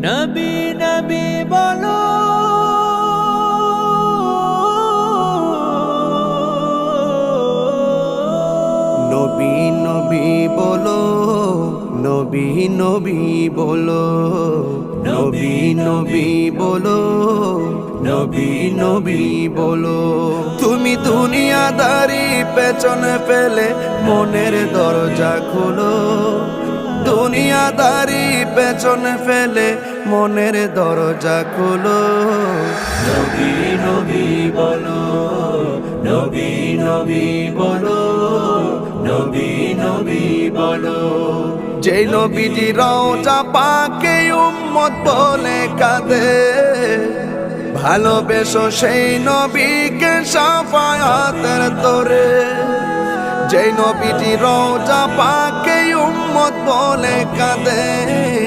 নবী নবী বলো, নবী নবী বলো, নবী নবী বলো, নবী নবী বলো, নবী নবী বলো। তুমি দুনিয়াদারি পেছনে ফেলে মনের দরজা খোলো, দুনিয়াদারি পেছনে ফেলে মনের দরজা খোলো। নবী নবী বলো, নবী নবী বলো, নবী নবী বলো। যেই নবীজি রওজা পাকে উম্মত বলে কাঁদে, ভালোবেসো সেই নবীকে শাফায়াতের তরে। যেই নবীজি রওজা পাকে উম্মত বলে কাঁদে,